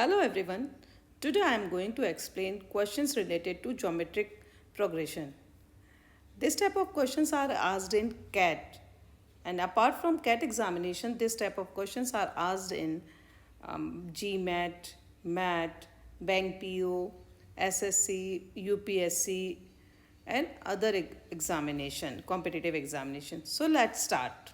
Hello everyone. Today I am going to explain questions related to geometric progression. This type of questions are asked in CAT, and apart from CAT examination, this type of questions are asked in GMAT, MAT, Bank PO, SSC, UPSC, and other examination, competitive examination. So let's start.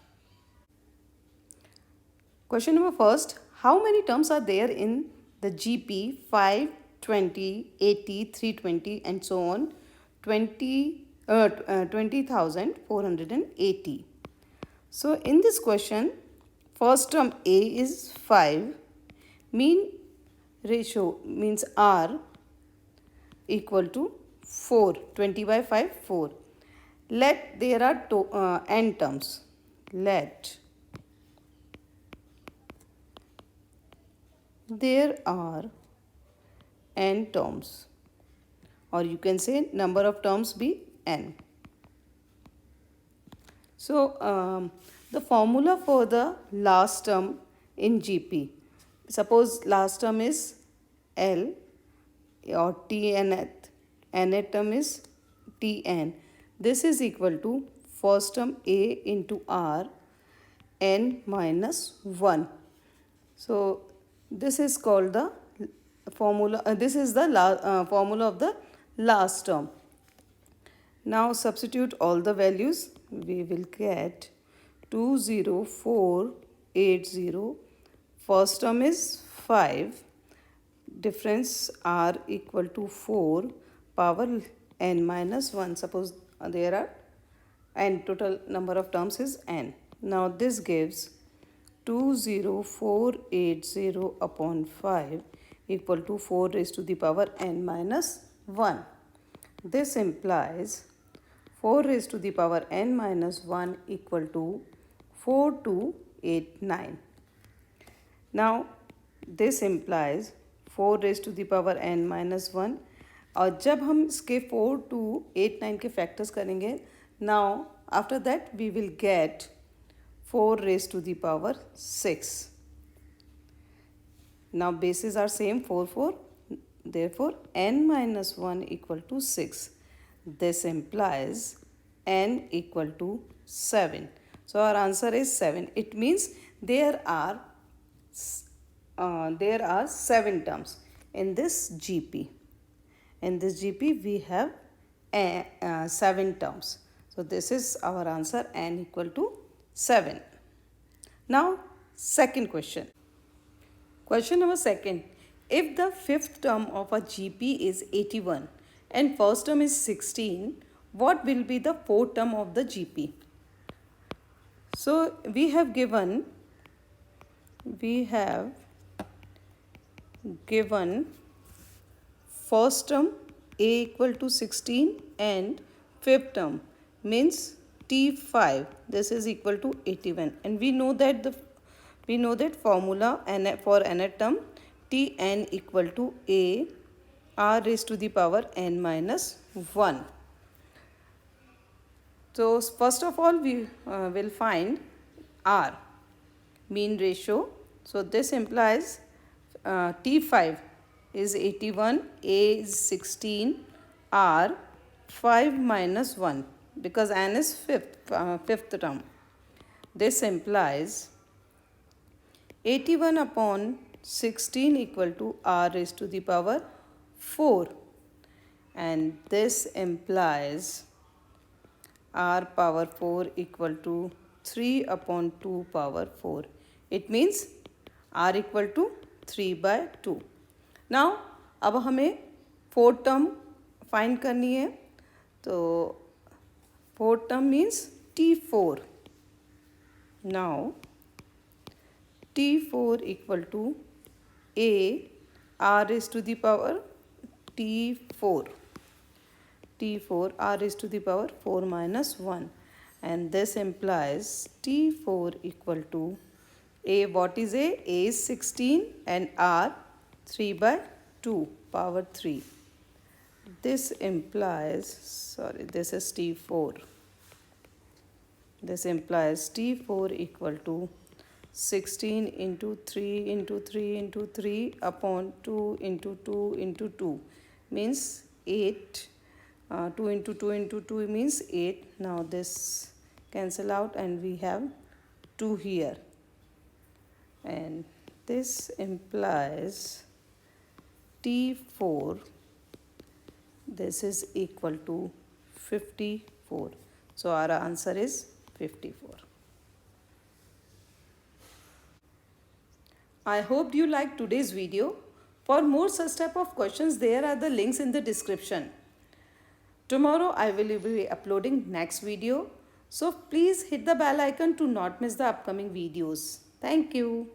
Question number first, how many terms are there in the GP 5, 20, 80, 320 and so on 20,480. So in this question, first term A is 5, mean ratio means R equal to 4, 20 by 5, 4. Let there are n terms. Let there are n terms, or you can say number of terms be n. So the formula for the last term in GP, suppose last term is L or nth term is Tn. This is equal to first term A into R n minus 1. So this is called the formula. This is the formula of the last term. Now substitute all the values. We will get 20480. First term is 5. Difference R equal to 4 power n minus 1. Suppose there are n, total number of terms is n. Now this gives 20480 upon 5 equal to 4 raised to the power n minus 1. This implies 4 raised to the power n minus 1 equal to 4289. Now this implies 4 raised to the power n minus 1, और जब हम इसके 4 to 8 9 के factors करेंगे, now after that we will get 4 raised to the power 6. Now bases are same, 4 4, therefore n minus 1 equal to 6. This implies n equal to 7. So our answer is 7. It means there are 7 terms in this GP. In this GP we have 7 terms. So this is our answer, n equal to 7. Now second question. Question number second. If the fifth term of a GP is 81 and first term is 16, what will be the fourth term of the GP? So we have given first term A equal to 16 and fifth term means T5, this is equal to 81, and we know that formula for nth term Tn equal to A R raised to the power n minus 1. So first of all we will find R, mean ratio. So this implies T5 is 81, A is 16, R 5 minus 1, because n is fifth term. This implies 81 upon 16 equal to R raised to the power 4, and this implies R power 4 equal to 3 upon 2 power 4. It means R equal to 3 by 2. Now अब हमें fourth term find करनी है, तो fourth term means T4. Now T4 equal to A R raised to the power T4 R raised to the power 4 minus 1, and this implies T4 equal to A. What is A? A is 16 and R 3 by 2 power 3. This implies, this is T4. This implies T4 equal to 16 into 3 into 3 into 3 upon 2 into 2 into 2 means 8. 2 into 2 into 2 means 8. Now this cancel out and we have 2 here. And this implies T4. This is equal to 54. So our answer is 54. I hope you liked today's video. For more such type of questions, there are the links in the description. Tomorrow I will be uploading next video. So please hit the bell icon to not miss the upcoming videos. Thank you.